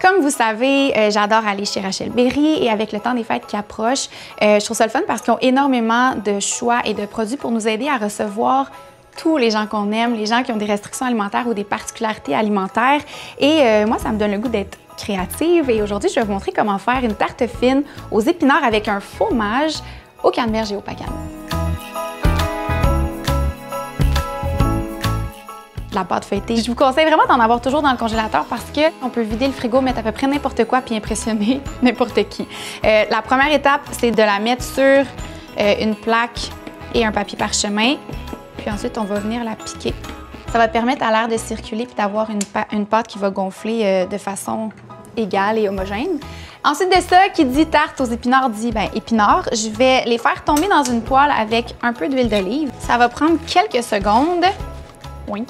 Comme vous savez, j'adore aller chez Rachel Berry et avec le temps des fêtes qui approche, je trouve ça le fun parce qu'ils ont énormément de choix et de produits pour nous aider à recevoir tous les gens qu'on aime, les gens qui ont des restrictions alimentaires ou des particularités alimentaires. Et moi, ça me donne le goût d'être créative. Et aujourd'hui, je vais vous montrer comment faire une tarte fine aux épinards avec un fromage au canneberge et au pacane. La pâte feuilletée. Je vous conseille vraiment d'en avoir toujours dans le congélateur parce qu'on peut vider le frigo, mettre à peu près n'importe quoi puis impressionner n'importe qui. La première étape, c'est de la mettre sur une plaque et un papier parchemin. Puis ensuite, on va venir la piquer. Ça va permettre à l'air de circuler puis d'avoir une pâte qui va gonfler de façon égale et homogène. Ensuite de ça, qui dit tarte aux épinards dit épinards. Je vais les faire tomber dans une poêle avec un peu d'huile d'olive. Ça va prendre quelques secondes. Oui.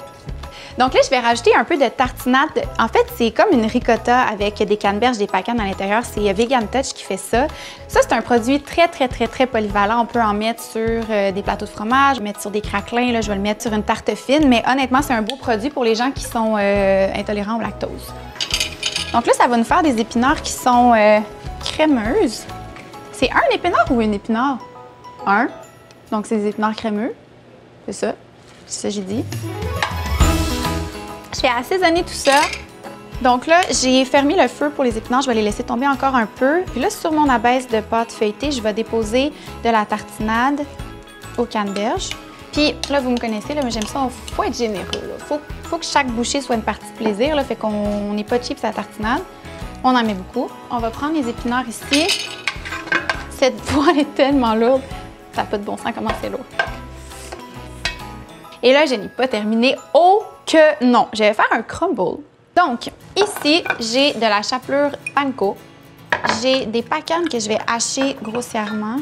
Donc là, je vais rajouter un peu de tartinade. En fait, c'est comme une ricotta avec des canneberges, des pacanes à l'intérieur. C'est Vegan Touch qui fait ça. Ça, c'est un produit très polyvalent. On peut en mettre sur des plateaux de fromage, mettre sur des craquelins. Là, je vais le mettre sur une tarte fine. Mais honnêtement, c'est un beau produit pour les gens qui sont intolérants au lactose. Donc là, ça va nous faire des épinards qui sont crémeuses. C'est un épinard ou une épinard? Un. Donc, c'est des épinards crémeux. C'est ça. C'est ça que j'ai dit. Je vais assaisonner tout ça. Donc là, j'ai fermé le feu pour les épinards. Je vais les laisser tomber encore un peu. Puis là, sur mon abaisse de pâte feuilletée, je vais déposer de la tartinade au canneberge. Puis là, vous me connaissez, là, mais j'aime ça, il faut être généreux. Il faut que chaque bouchée soit une partie de plaisir. Là, fait qu'on n'est pas cheap sur la tartinade. On en met beaucoup. On va prendre les épinards ici. Cette poêle est tellement lourde. Ça n'a pas de bon sens comment c'est lourd. Et là, je n'ai pas terminé. Oh que non! Je vais faire un crumble. Donc, ici, j'ai de la chapelure panko. J'ai des pacanes que je vais hacher grossièrement.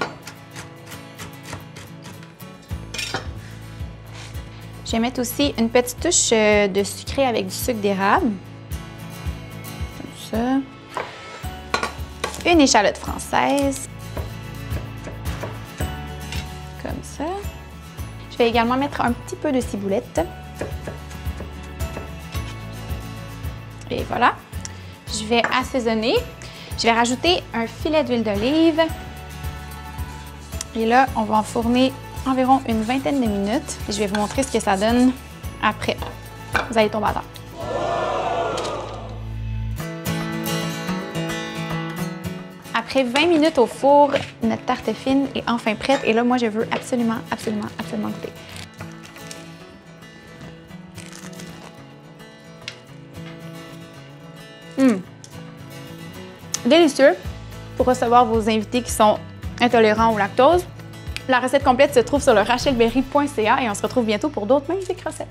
Je vais mettre aussi une petite touche de sucré avec du sucre d'érable. Comme ça. Une échalote française. Comme ça. Je vais également mettre un petit peu de ciboulette. Et voilà. Je vais assaisonner. Je vais rajouter un filet d'huile d'olive. Et là, on va enfourner environ une vingtaine de minutes. Et je vais vous montrer ce que ça donne après. Vous allez tomber à terre. Après 20 minutes au four, notre tarte fine est enfin prête. Et là, moi, je veux absolument goûter. Délicieux pour recevoir vos invités qui sont intolérants au lactose. La recette complète se trouve sur le rachelberry.ca et on se retrouve bientôt pour d'autres magnifiques recettes.